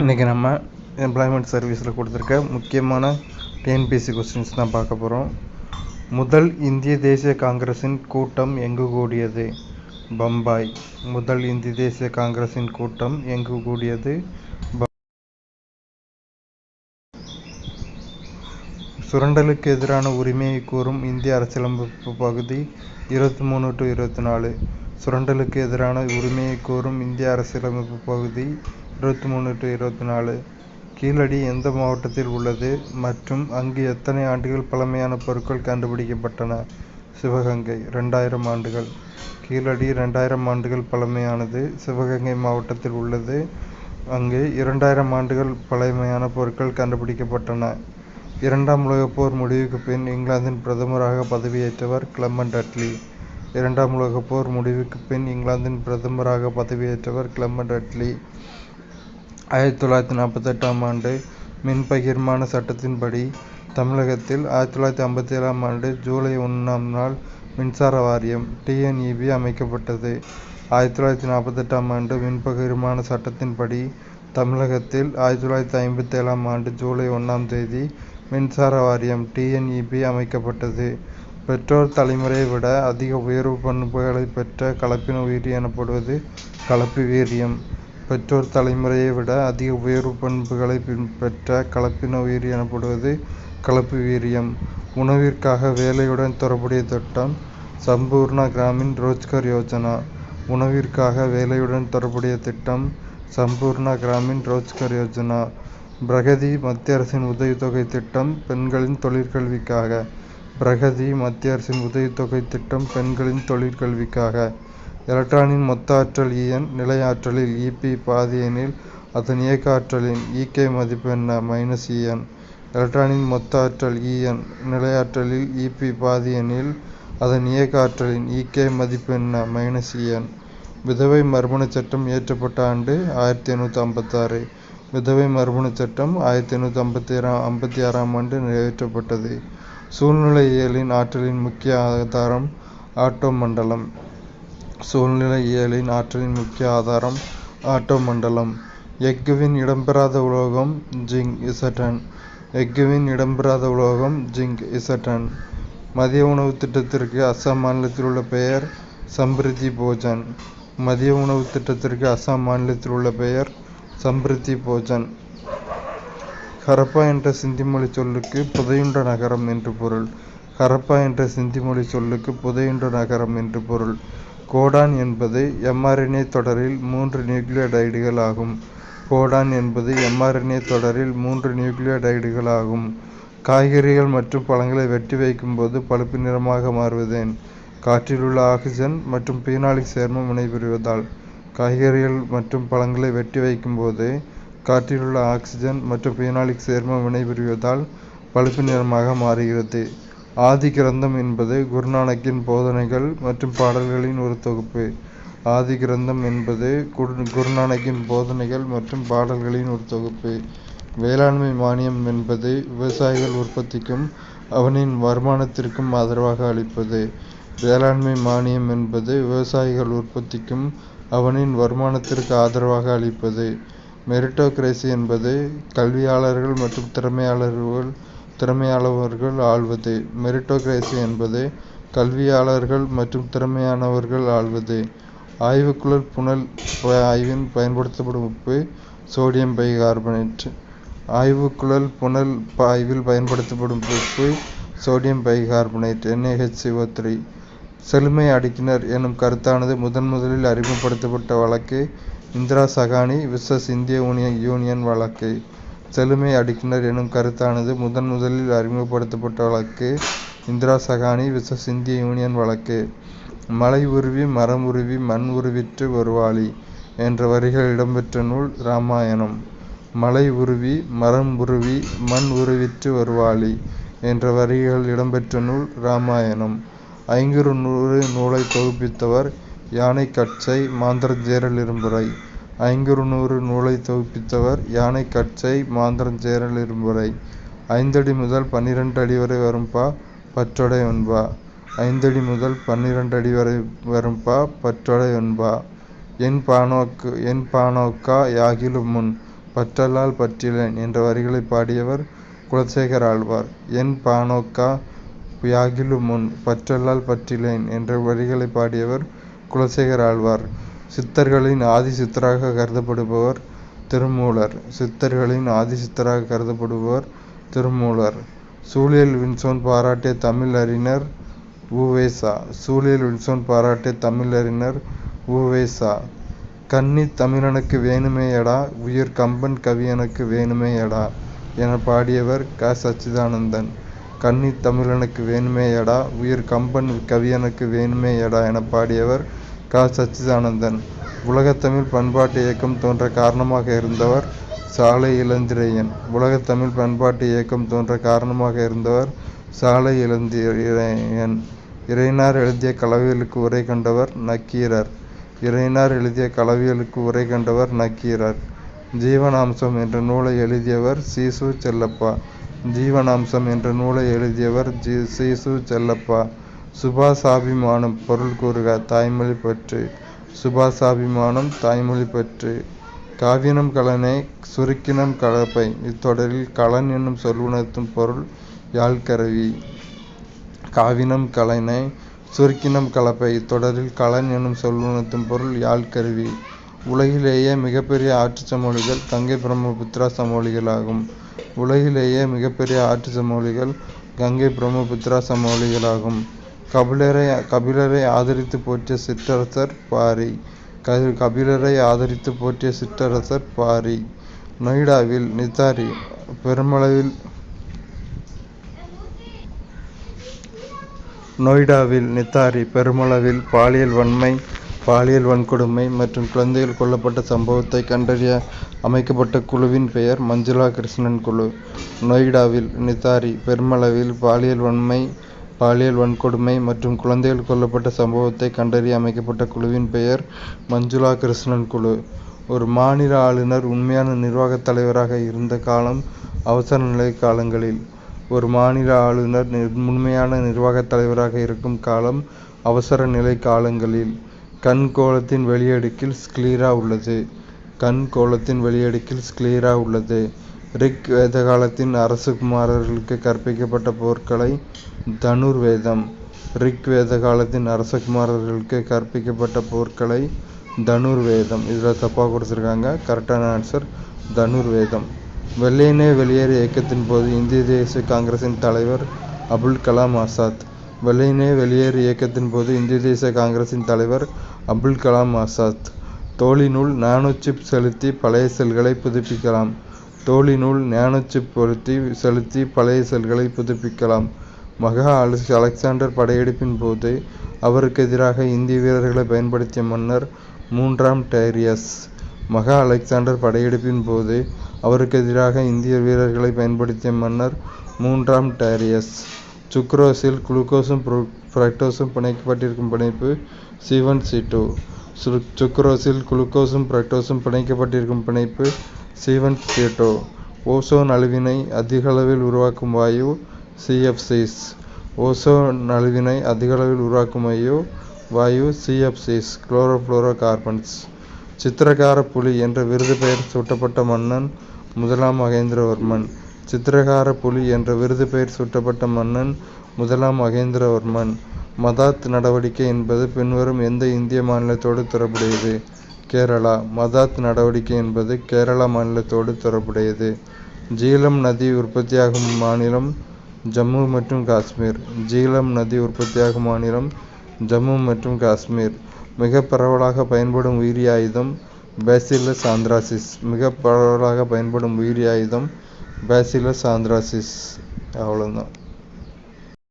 இன்றைக்கி நம்ம எம்ப்ளாய்மெண்ட் சர்வீஸில் கொடுத்துருக்க முக்கியமான டிஎன்பிஎஸ்சி கொஸ்டின்ஸ் தான் பார்க்க போகிறோம். முதல் இந்திய தேசிய காங்கிரஸின் கூட்டம் எங்கு கூடியது? பம்பாய். முதல் இந்திய தேசிய காங்கிரஸின் கூட்டம் எங்கு கூடியது? சுரண்டலுக்கு எதிரான உரிமையை கூறும் இந்திய அரசியலமைப்பு பகுதி 23-24. சுரண்டலுக்கு எதிரான உரிமையை கூறும் இந்திய அரசியலமைப்பு பகுதி 23-24. கீழடி எந்த மாவட்டத்தில் உள்ளது மற்றும் அங்கு எத்தனை ஆண்டுகள் பழமையான பொருட்கள் கண்டுபிடிக்கப்பட்டன? சிவகங்கை. 2000 ஆண்டுகள். கீழடி 2000 ஆண்டுகள் பழமையானது. சிவகங்கை மாவட்டத்தில் உள்ளது. அங்கு 2000 ஆண்டுகள் பழமையான பொருட்கள் கண்டுபிடிக்கப்பட்டன. இரண்டாம் உலகப் போர் முடிவுக்கு பின் இங்கிலாந்தின் பிரதமராக பதவியேற்றவர் கிளெமெண்ட் அட்லி. இரண்டாம் உலகப் போர் முடிவுக்கு பின் இங்கிலாந்தின் பிரதமராக பதவியேற்றவர் கிளெமெண்ட் அட்லி. 1948 ஆண்டு மின் பகிர்மான சட்டத்தின்படி தமிழகத்தில் 1957 ஆண்டு ஜூலை 1 மின்சார வாரியம் டிஎன்இபி அமைக்கப்பட்டது. 1948 ஆண்டு மின் பகிர்மான சட்டத்தின்படி தமிழகத்தில் 1957 ஆண்டு ஜூலை 1 மின்சார வாரியம் டிஎன்இபி அமைக்கப்பட்டது. பெற்றோர் தலைமுறையை விட அதிக உயர்வு பண்புகளை பெற்ற கலப்பின உயிரி எனப்படுவது கலப்பு வீரியம். பெற்றோர் தலைமுறையை விட அதிக உயர்வு பண்புகளை பெற்ற கலப்பின உயிரி எனப்படுவது கலப்பு வீரியம். உணவிற்காக வேலையுடன் தொடர்புடைய திட்டம் சம்பூர்ண கிராமின் ரோஜ்கர் யோஜனா. உணவிற்காக வேலையுடன் தொடர்புடைய திட்டம் சம்பூர்ண கிராமின் ரோஜ்கர் யோஜனா. பிரகதி மத்திய அரசின் உதவித்தொகை திட்டம் பெண்களின் தொழிற்கல்விக்காக. பிரகதி மத்திய அரசின் உதவித்தொகை திட்டம் பெண்களின் தொழிற்கல்விக்காக. எலக்ட்ரானின் மொத்த ஆற்றல் En நிலை ஆற்றலில் Ep பாதி எனில் அதன் இயக்க ஆற்றலின் Ek மதிப்பு என்ன? -En. எலக்ட்ரானின் மொத்த ஆற்றல் En நிலை ஆற்றலில் Ep பாதி எனில் அதன் இயக்க ஆற்றலின் Ek மதிப்பு என்ன? -En. விதவை மறுமண சட்டம் இயற்றப்பட்ட ஆண்டு 1856. விதவை மறுமண சட்டம் 1856 ஆண்டு நிறைவேற்றப்பட்டது. சூழ்நிலையியலின் ஆற்றலின் முக்கிய ஆதாரம் ஆட்டோ மண்டலம். சூழ்நிலையியலின் ஆற்றலின் முக்கிய ஆதாரம் ஆட்டோ மண்டலம். எஃகுவின் இடம்பெறாத உலோகம் ஜிங்க் Zn. எஃகுவின் இடம்பெறாத உலோகம் ஜிங்க் Zn. மதிய உணவு திட்டத்திற்கு அஸ்ஸாம் மாநிலத்தில் உள்ள பெயர் சம்ரிதி போஜன். மதிய உணவு திட்டத்திற்கு அஸ்ஸாம் மாநிலத்தில் உள்ள பெயர் சம்ரிதி போஜன். ஹரப்பா என்ற சிந்தி மொழி சொல்லுக்கு புதையுண்ட நகரம் என்று பொருள். ஹரப்பா என்ற சிந்தி மொழி சொல்லுக்கு புதையுண்ட நகரம் என்று பொருள். கோடான் என்பது mRNA தொடரில் 3 நியூக்ளியோடைடுகள் ஆகும். கோடான் என்பது mRNA தொடரில் 3 நியூக்ளியோடைடுகள் ஆகும். காய்கறிகள் மற்றும் பழங்களை வெட்டி வைக்கும் போது பழுப்பு நிறமாக மாறுவதேன்? காற்றில் உள்ள ஆக்சிஜன் மற்றும் பீனாலிக் சேர்மம் வினைபுரிவதால். காய்கறிகள் மற்றும் பழங்களை வெட்டி வைக்கும் போது காற்றில் உள்ள ஆக்சிஜன் மற்றும் பீனாலிக் சேர்மம் வினைபுரிவதால் பழுப்பு நிறமாக மாறுகிறது. ஆதி கிரந்தம் என்பது குருநானக்கின் போதனைகள் மற்றும் பாடல்களின் ஒரு தொகுப்பு. ஆதி கிரந்தம் என்பது குருநானக்கின் போதனைகள் மற்றும் பாடல்களின் ஒரு தொகுப்பு. வேளாண்மை மானியம் என்பது விவசாயிகள் உற்பத்திக்கும் அவனின் வருமானத்திற்கும் ஆதரவாக அளிப்பது. வேளாண்மை மானியம் என்பது விவசாயிகள் உற்பத்திக்கும் அவனின் வருமானத்திற்கு ஆதரவாக அளிப்பது. மெரிட்டோக்ரேசி என்பது கல்வியாளர்கள் மற்றும் திறமையாளவர்கள் ஆள்வது. மெரிட்டோக்ரேசி என்பது கல்வியாளர்கள் மற்றும் திறமையானவர்கள் ஆள்வது. ஆய்வுக்குழல் புனல் ஆய்வில் பயன்படுத்தப்படும் உப்பு சோடியம் பைகார்பனேட். ஆய்வுக்குழல் புனல் ஆய்வில் பயன்படுத்தப்படும் உப்பு சோடியம் பைகார்பனேட் NaHCO3. செழுமை அடுக்கினர் எனும் கருத்தானது முதலில் அறிமுகப்படுத்தப்பட்ட வழக்கு இந்திரா சகானி விசஸ் இந்திய யூனியன் வழக்கு. செழுமை அடுக்கினர் எனும் கருத்தானது முதலில் அறிமுகப்படுத்தப்பட்ட வழக்கு இந்திரா சகானி விசஸ் இந்திய யூனியன் வழக்கு. மலை உருவி மரம் உருவி மண் உருவிற்று ஒருவாளி என்ற வரிகள் இடம்பெற்ற நூல் இராமாயணம். மலை உருவி மரம் உருவி மண் உருவிற்று ஒருவாளி என்ற வரிகள் இடம்பெற்ற நூல் இராமாயணம். 500 நூலை தொகுப்பித்தவர் யானை கட்சை மாந்தரஞ்சேரல் இரும்புரை. 500 நூலை தொகுப்பித்தவர் யானை கட்சை மாந்தரஞ்சேரல் இரும்புரை. 5 அடி முதல் 12 அடி வரை வரும் பா பற்றொடை ஒன்பா. 5 அடி முதல் 12 அடி வரை வரும் பா பற்றொடை ஒன்பா. என் பானோக்கா யாகிலும் முன் பற்றல்லால் பற்றிலேன் என்ற வரிகளை பாடியவர் குலசேகர ஆழ்வார். என் பானோக்கா யாகிலுமுன் பற்றல்லால் பற்றிலேன் என்ற வரிகளை பாடியவர் குலசேகர ஆழ்வார். சித்தர்களின் ஆதி சித்தராக கருதப்படுபவர் திருமூலர். சித்தர்களின் ஆதி சித்தராக கருதப்படுபவர் திருமூலர். சூழியல் வின்சோன் பாராட்டிய தமிழ் அறிஞர் உ.வே.சா. சூழியல் வின்சோன் பாராட்டிய தமிழ் அறிஞர் உ.வே.சா. கன்னி தமிழனுக்கு வேணுமேயடா உயிர் கம்பன் கவியனுக்கு வேணுமேயடா என பாடியவர் க. சச்சிதானந்தன். கன்னி தமிழனுக்கு வேணுமேயடா உயிர் கம்பன் கவியனுக்கு வேணுமேயடா என பாடியவர் க. சச்சிதானந்தன். உலகத்தமிழ் பண்பாட்டு இயக்கம் தோன்ற காரணமாக இருந்தவர் சாலை இளந்திரையன். உலகத்தமிழ் பண்பாட்டு இயக்கம் தோன்ற காரணமாக இருந்தவர் சாலை இளந்திரையன். இறையனார் எழுதிய களவியலுக்கு உரை கண்டவர் நக்கீரர். இறையனார் எழுதிய களவியலுக்கு உரை கண்டவர் நக்கீரர். ஜீவனாம்சம் என்ற நூலை எழுதியவர் சி. சு. செல்லப்பா. ஜீவனாம்சம் என்ற நூலை எழுதியவர் சி. சு. செல்லப்பா. சுபாசாபிமானம் பொருள் கூறுக தாய்மொழி பற்று. சுபாசாபிமானம் தாய்மொழி பற்று. காவினம் கலனே சுருக்கினம் கலப்பை இத்தொடரில் கலன் என்னும் சொல் உணர்த்தும் பொருள் யாழ்கருவி. காவினம் கலனே சுருக்கினம் கலப்பை இத்தொடரில் கலன் என்னும் சொல் உணர்த்தும் பொருள் யாழ்கருவி. உலகிலேயே மிகப்பெரிய ஆற்று சமவெளிகள் கங்கை பிரம்மபுத்திரா சமவெளிகளாகும். உலகிலேயே மிகப்பெரிய ஆற்று சமவெளிகள் கங்கை பிரம்மபுத்திரா சமவெளிகளாகும். கபிலரை ஆதரித்து போற்றிய சிற்றரசர் பாரி. கபிலரை ஆதரித்து போற்றிய சிற்றரசர் பாரி. நொய்டாவில் நித்தாரி பெருமளவில் பாலியல் வன்மை பாலியல் வன்கொடுமை மற்றும் குழந்தைகள் கொல்லப்பட்ட சம்பவத்தை கண்டறிய அமைக்கப்பட்ட குழுவின் பெயர் மஞ்சுளா கிருஷ்ணன் குழு. நொய்டாவில் நித்தாரி பெருமளவில் பாலியல் வன்மை பாலியல் வன்கொடுமை மற்றும் குழந்தைகள் கொல்லப்பட்ட சம்பவத்தை கண்டறிய அமைக்கப்பட்ட குழுவின் பெயர் மஞ்சுளா கிருஷ்ணன் குழு. ஒரு மாநில ஆளுநர் உண்மையான நிர்வாகத் தலைவராக இருந்த காலம் அவசர நிலை காலங்களில். ஒரு மாநில ஆளுநர் உண்மையான நிர்வாகத் தலைவராக இருக்கும் காலம் அவசர நிலை காலங்களில். கண் கோலத்தின் வெளியடுக்கில் ஸ்க்லீரா உள்ளது. கண் கோலத்தின் வெளியடுக்கில் ஸ்க்லீரா உள்ளது. ரிக் வேத காலத்தின் அரசகுமாரர்களுக்கு கற்பிக்கப்பட்ட போர்க்கலை தனுர்வேதம். ரிக் வேத காலத்தின் அரசகுமாரர்களுக்கு கற்பிக்கப்பட்ட போர்க்கலை தனுர்வேதம். இதில் தப்பாக கொடுத்துருக்காங்க. கரெக்டான ஆன்சர் தனுர்வேதம். வெள்ளையனே வெளியேறு இயக்கத்தின் போது இந்திய தேசிய காங்கிரசின் தலைவர் அபுல் கலாம் ஆசாத். வெள்ளையனே வெளியேறு இயக்கத்தின் போது இந்திய தேசிய காங்கிரசின் தலைவர் அபுல் கலாம் ஆசாத். தோலினுள் நானோ சிப் செலுத்தி பழைய செல்களை புதுப்பிக்கலாம். தோலினுள் நானோ சிப் செலுத்தி பழைய செல்களை புதுப்பிக்கலாம். மகா அலெக்சாண்டர் படையெடுப்பின் போது அவருக்கு எதிராக இந்திய வீரர்களை பயன்படுத்திய மன்னர் 3ஆம் டைரியஸ். மகா அலெக்சாண்டர் படையெடுப்பின் போது அவருக்கு எதிராக இந்திய வீரர்களை பயன்படுத்திய மன்னர் 3ஆம் டைரியஸ். சுக்ரோஸில் குளுக்கோஸும் ஃப்ரக்டோஸும் பிணைக்கப்பட்டிருக்கும் பிணைப்பு C1C2. சுக்ரோஸில் குளுக்கோஸும் ஃப்ரக்டோஸும் பிணைக்கப்பட்டிருக்கும் பிணைப்பு C1C2. ஓசோன் அழிவினை அதிகளவில் உருவாக்கும் வாயு CFCs. ஓசோன் அழிவினை அதிகளவில் உருவாக்கும் வாயு CFCs குளோரோஃப்ளோரோ கார்பன்ஸ். சித்திரகார புலி என்ற விருது பெயர் சூட்டப்பட்ட மன்னன் 1ஆம் மகேந்திரவர்மன். சித்திரகார புலி என்ற விருது பெயர் சூட்டப்பட்ட மன்னன் 1ஆம் மகேந்திரவர்மன். மதாத் நடவடிக்கை என்பது பின்வரும் எந்த இந்திய மாநிலத்தோடு தொடர்புடையது? கேரளா. மதாத் நடவடிக்கை என்பது கேரளா மாநிலத்தோடு தொடர்புடையது. ஜீலம் நதி உற்பத்தியாகும் மாநிலம் ஜம்மு மற்றும் காஷ்மீர். ஜீலம் நதி உற்பத்தியாகும் மாநிலம் ஜம்மு மற்றும் காஷ்மீர். மிக பரவலாக பயன்படும் உயிரி ஆயுதம் பேசிலஸ் ஆந்த்ராசிஸ். மிக பரவலாக பயன்படும் உயிரி ஆயுதம் பேசிலஸ் ஆந்த்ராசிஸ். அவ்வளோதான்.